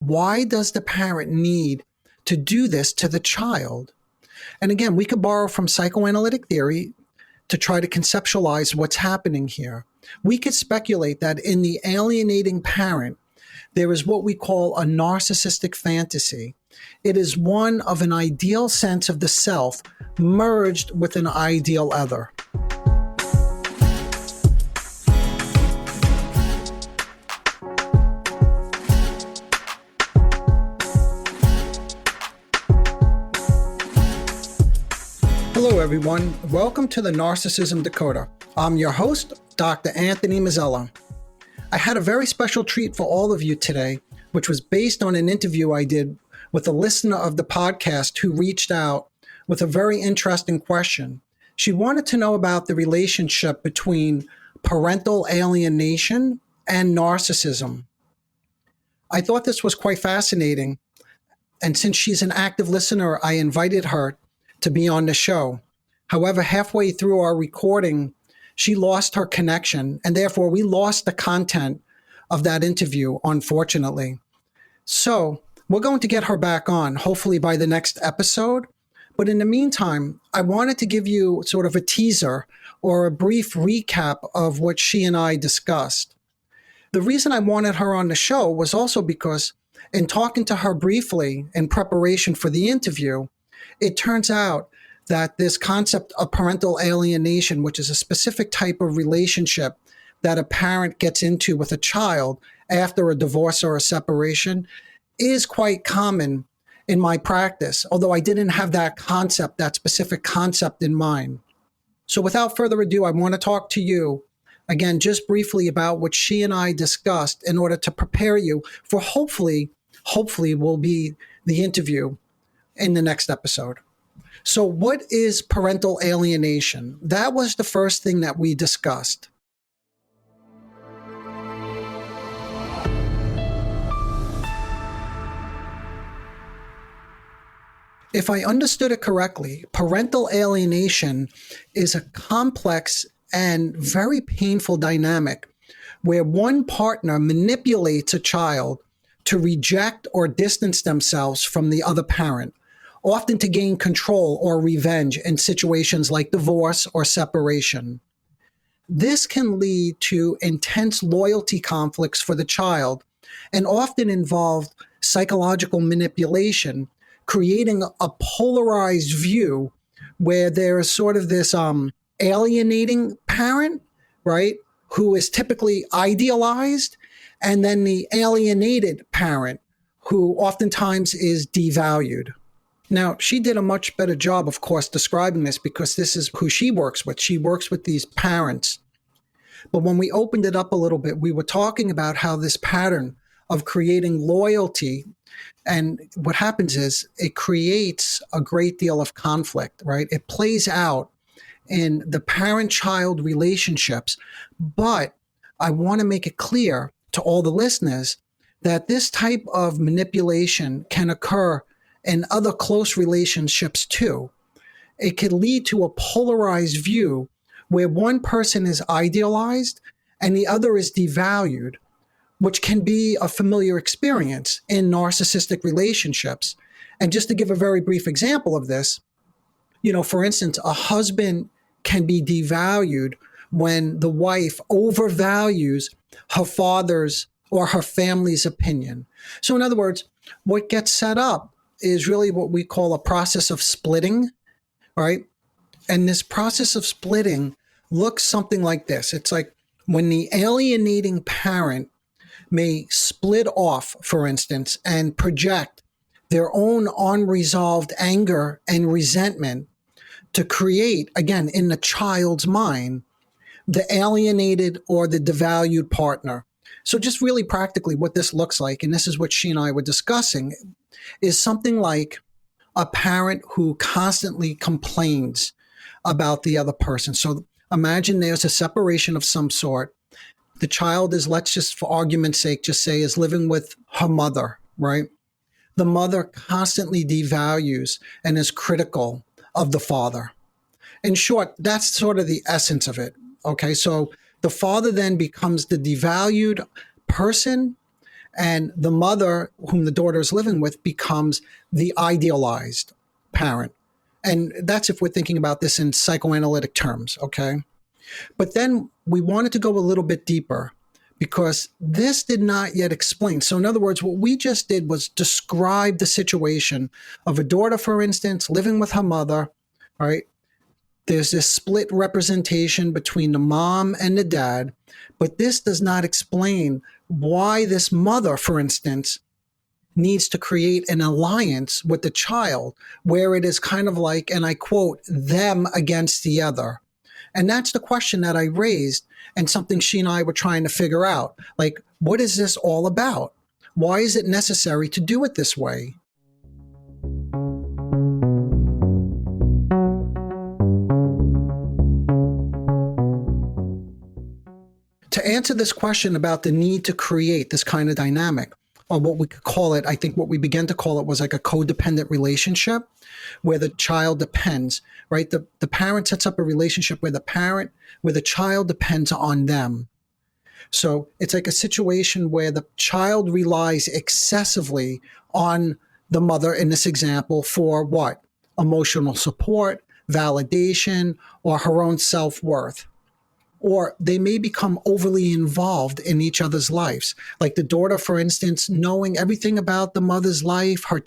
Why does the parent need to do this to the child? And again, we could borrow from psychoanalytic theory to try to conceptualize what's happening here. We could speculate that in the alienating parent, there is what we call a narcissistic fantasy. It is one of an ideal sense of the self merged with an ideal other. Hello, everyone. Welcome to the Narcissism Decoder. I'm your host, Dr. Anthony Mazzella. I had a very special treat for all of you today, which was based on an interview I did with a listener of the podcast who reached out with a very interesting question. She wanted to know about the relationship between parental alienation and narcissism. I thought this was quite fascinating, and since she's an active listener, I invited her to be on the show. However, halfway through our recording, she lost her connection, and therefore we lost the content of that interview, unfortunately. So we're going to get her back on, hopefully by the next episode. But in the meantime, I wanted to give you sort of a teaser or a brief recap of what she and I discussed. The reason I wanted her on the show was also because in talking to her briefly in preparation for the interview, it turns out that this concept of parental alienation, which is a specific type of relationship that a parent gets into with a child after a divorce or a separation, is quite common in my practice, although I didn't have that concept, that specific concept in mind. So without further ado, I want to talk to you again, just briefly about what she and I discussed in order to prepare you for hopefully will be the interview in the next episode. So what is parental alienation? That was the first thing that we discussed. If I understood it correctly, parental alienation is a complex and very painful dynamic where one partner manipulates a child to reject or distance themselves from the other parent, often to gain control or revenge in situations like divorce or separation. This can lead to intense loyalty conflicts for the child and often involve psychological manipulation, creating a polarized view where there is sort of this alienating parent, right, who is typically idealized, and then the alienated parent who oftentimes is devalued. Now, she did a much better job, of course, describing this because this is who she works with. She works with these parents. But when we opened it up a little bit, we were talking about how this pattern of creating loyalty, and what happens is it creates a great deal of conflict, right? It plays out in the parent-child relationships. But I want to make it clear to all the listeners that this type of manipulation can occur in other close relationships too. It can lead to a polarized view where one person is idealized and the other is devalued, which can be a familiar experience in narcissistic relationships. And just to give a very brief example of this, for instance, a husband can be devalued when the wife overvalues her father's or her family's opinion. So in other words, what gets set up is really what we call a process of splitting, right? And this process of splitting looks something like this. It's like when the alienating parent may split off, for instance, and project their own unresolved anger and resentment to create, again, in the child's mind, the alienated or the devalued partner. So just really practically what this looks like, and this is what she and I were discussing, is something like a parent who constantly complains about the other person. So imagine there's a separation of some sort. The child is, let's just for argument's sake, just say is living with her mother, right? The mother constantly devalues and is critical of the father. In short, that's sort of the essence of it. Okay, so the father then becomes the devalued person And the mother, whom the daughter is living with, becomes the idealized parent. And that's if we're thinking about this in psychoanalytic terms, okay? But then we wanted to go a little bit deeper because this did not yet explain. So, in other words, what we just did was describe the situation of a daughter, for instance, living with her mother, all right? There's this split representation between the mom and the dad, but this does not explain why this mother, for instance, needs to create an alliance with the child where it is kind of like, and I quote, them against the other. And that's the question that I raised and something she and I were trying to figure out. Like, what is this all about? Why is it necessary to do it this way? To answer this question about the need to create this kind of dynamic, or what we could call it, I think what we began to call it was like a codependent relationship where the child depends, right? The parent sets up a relationship where the child depends on them. So it's like a situation where the child relies excessively on the mother in this example for what? Emotional support, validation, or her own self-worth. Or they may become overly involved in each other's lives. Like the daughter, for instance, knowing everything about the mother's life, her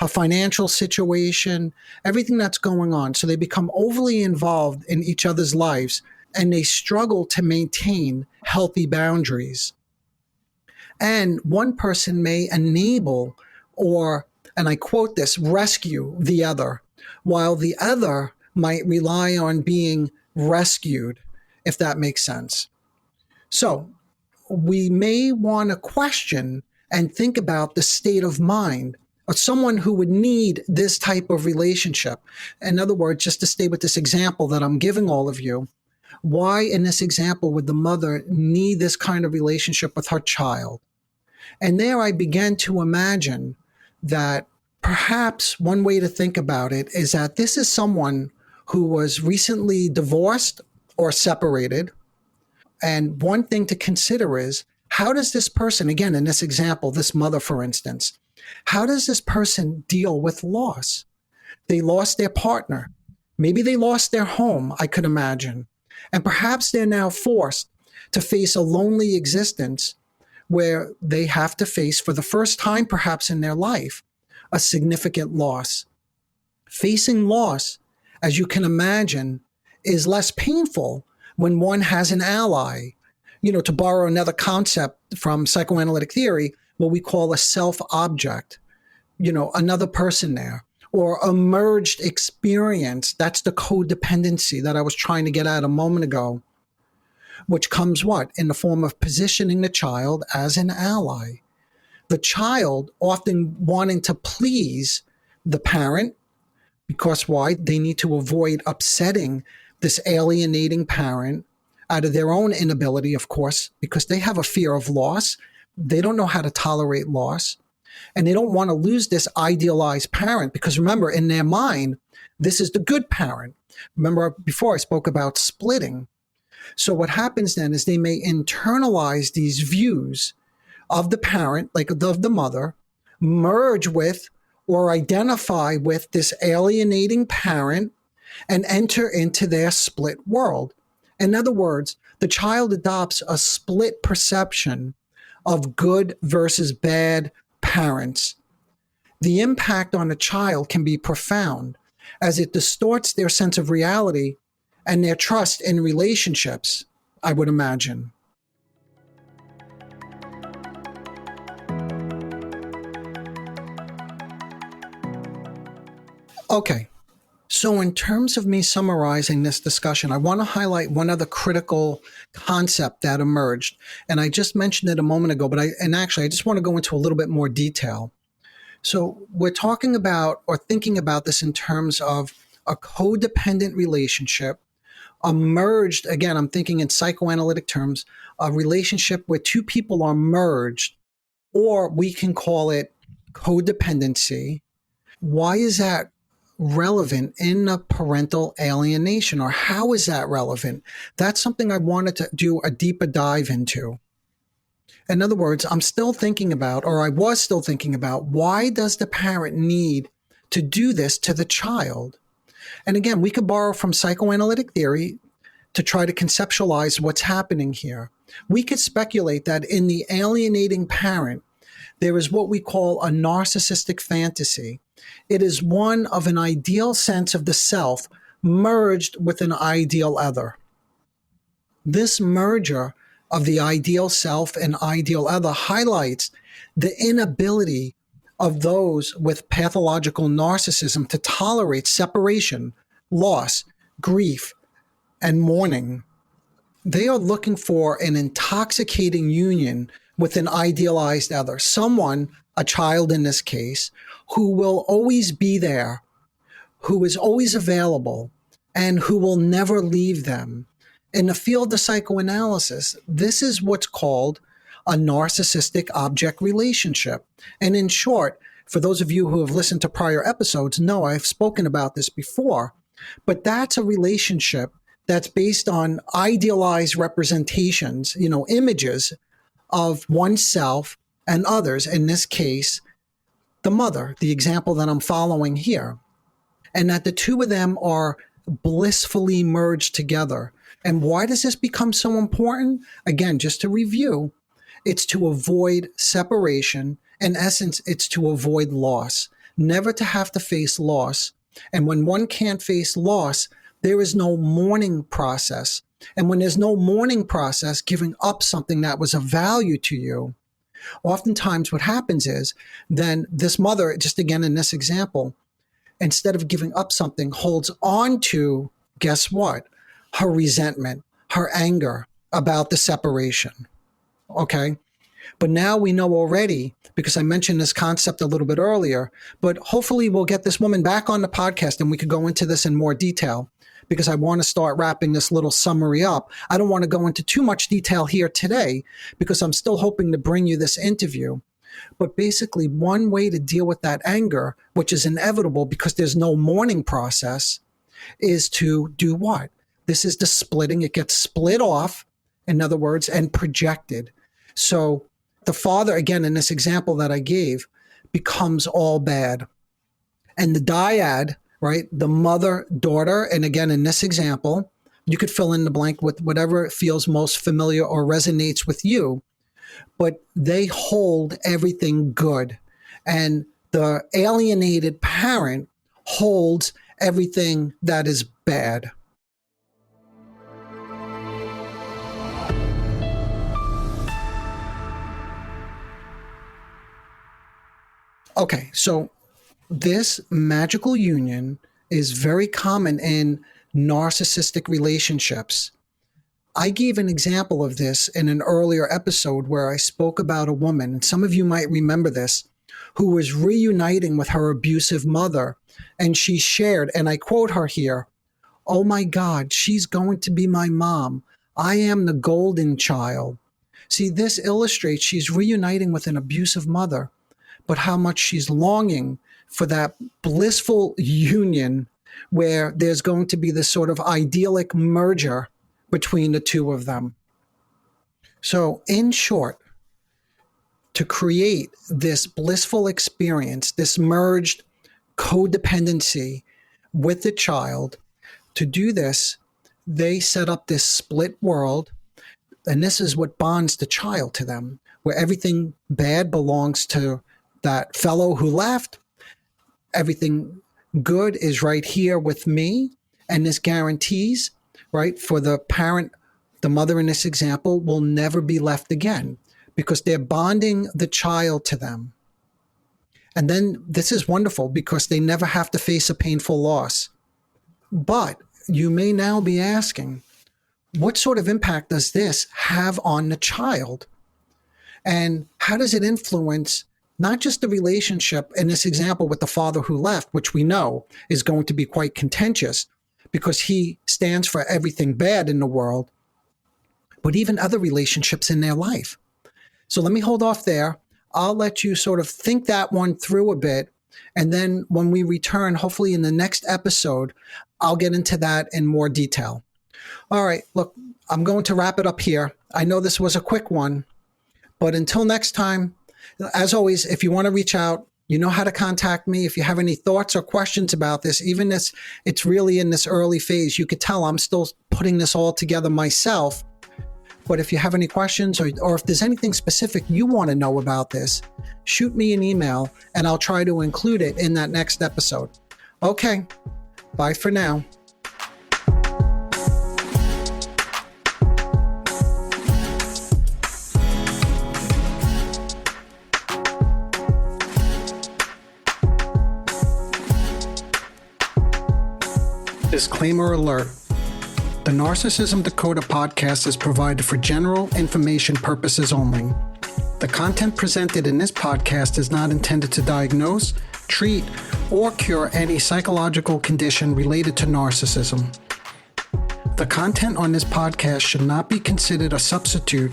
financial situation, everything that's going on. So they become overly involved in each other's lives and they struggle to maintain healthy boundaries. And one person may enable or, and I quote this, rescue the other, while the other might rely on being rescued, if that makes sense. So we may want to question and think about the state of mind of someone who would need this type of relationship. In other words, just to stay with this example that I'm giving all of you, why in this example would the mother need this kind of relationship with her child? And there I began to imagine that perhaps one way to think about it is that this is someone who was recently divorced or separated. And one thing to consider is, how does this person, again, in this example, this mother, for instance, how does this person deal with loss? They lost their partner. Maybe they lost their home, I could imagine. And perhaps they're now forced to face a lonely existence where they have to face, for the first time perhaps in their life, a significant loss. Facing loss, as you can imagine, is less painful when one has an ally. You know, to borrow another concept from psychoanalytic theory, what we call a self-object, you know, another person there, or a merged experience. That's the codependency that I was trying to get at a moment ago, which comes what? In the form of positioning the child as an ally. The child often wanting to please the parent, because why? They need to avoid upsetting this alienating parent out of their own inability, of course, because they have a fear of loss. They don't know how to tolerate loss. And they don't want to lose this idealized parent because remember, in their mind, this is the good parent. Remember before I spoke about splitting. So what happens then is they may internalize these views of the parent, like of the mother, merge with or identify with this alienating parent and enter into their split world. In other words, the child adopts a split perception of good versus bad parents. The impact on a child can be profound as it distorts their sense of reality and their trust in relationships, I would imagine. Okay. So in terms of me summarizing this discussion, I want to highlight one other critical concept that emerged. And I just mentioned it a moment ago, but I just want to go into a little bit more detail. So we're talking about or thinking about this in terms of a codependent relationship, a merged, again, I'm thinking in psychoanalytic terms, a relationship where two people are merged, or we can call it codependency. Why is that relevant in a parental alienation, or how is that relevant? That's something I wanted to do a deeper dive into. In other words, I'm still thinking about, or I was still thinking about, why does the parent need to do this to the child? And again, we could borrow from psychoanalytic theory to try to conceptualize what's happening here. We could speculate that in the alienating parent, there is what we call a narcissistic fantasy. It is one of an ideal sense of the self merged with an ideal other. This merger of the ideal self and ideal other highlights the inability of those with pathological narcissism to tolerate separation, loss, grief, and mourning. They are looking for an intoxicating union with an idealized other, someone, a child in this case, who will always be there, who is always available, and who will never leave them. In the field of psychoanalysis, this is what's called a narcissistic object relationship. And in short, for those of you who have listened to prior episodes, know I've spoken about this before, but that's a relationship that's based on idealized representations, images of oneself and others, in this case, the mother, the example that I'm following here, and that the two of them are blissfully merged together. And why does this become so important? Again, just to review, it's to avoid separation. In essence, it's to avoid loss, never to have to face loss. And when one can't face loss, there is no mourning process. And when there's no mourning process, giving up something that was of value to you, oftentimes what happens is then this mother, just again in this example, instead of giving up something, holds on to, guess what? Her resentment, her anger about the separation. Okay? But now we know already, because I mentioned this concept a little bit earlier, but hopefully we'll get this woman back on the podcast and we could go into this in more detail, because I want to start wrapping this little summary up. I don't want to go into too much detail here today because I'm still hoping to bring you this interview. But basically, one way to deal with that anger, which is inevitable because there's no mourning process, is to do what? This is the splitting. It gets split off, in other words, and projected. So the father, again, in this example that I gave, becomes all bad. And the dyad, right, the mother, daughter, and again, in this example, you could fill in the blank with whatever feels most familiar or resonates with you, but they hold everything good. And the alienated parent holds everything that is bad. Okay, so this magical union is very common in narcissistic relationships. I gave an example of this in an earlier episode where I spoke about a woman, and some of you might remember this, who was reuniting with her abusive mother. And she shared, and I quote her here, "Oh my God, she's going to be my mom. I am the golden child." See, this illustrates she's reuniting with an abusive mother, but how much she's longing for that blissful union where there's going to be this sort of idyllic merger between the two of them. So, in short, to create this blissful experience, this merged codependency with the child, to do this, they set up this split world, and this is what bonds the child to them, where everything bad belongs to that fellow who left. Everything good is right here with me. And this guarantees, right, for the parent, the mother in this example, will never be left again because they're bonding the child to them. And then this is wonderful because they never have to face a painful loss. But you may now be asking, what sort of impact does this have on the child? And how does it influence not just the relationship in this example with the father who left, which we know is going to be quite contentious because he stands for everything bad in the world, but even other relationships in their life. So let me hold off there. I'll let you sort of think that one through a bit. And then when we return, hopefully in the next episode, I'll get into that in more detail. All right, look, I'm going to wrap it up here. I know this was a quick one, But until next time, as always, if you want to reach out, you know how to contact me. If you have any thoughts or questions about this, even if it's really in this early phase, you could tell I'm still putting this all together myself. But if you have any questions or if there's anything specific you want to know about this, shoot me an email and I'll try to include it in that next episode. Okay, bye for now. Disclaimer alert. The Narcissism Decoder podcast is provided for general information purposes only. The content presented in this podcast is not intended to diagnose, treat, or cure any psychological condition related to narcissism. The content on this podcast should not be considered a substitute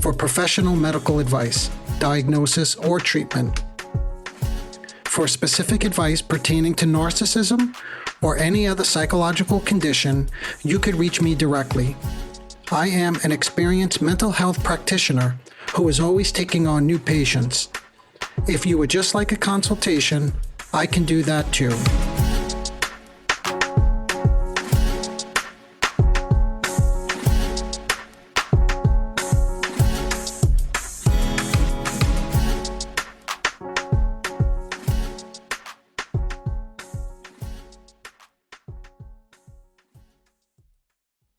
for professional medical advice, diagnosis, or treatment. For specific advice pertaining to narcissism or any other psychological condition, you could reach me directly. I am an experienced mental health practitioner who is always taking on new patients. If you would just like a consultation, I can do that too.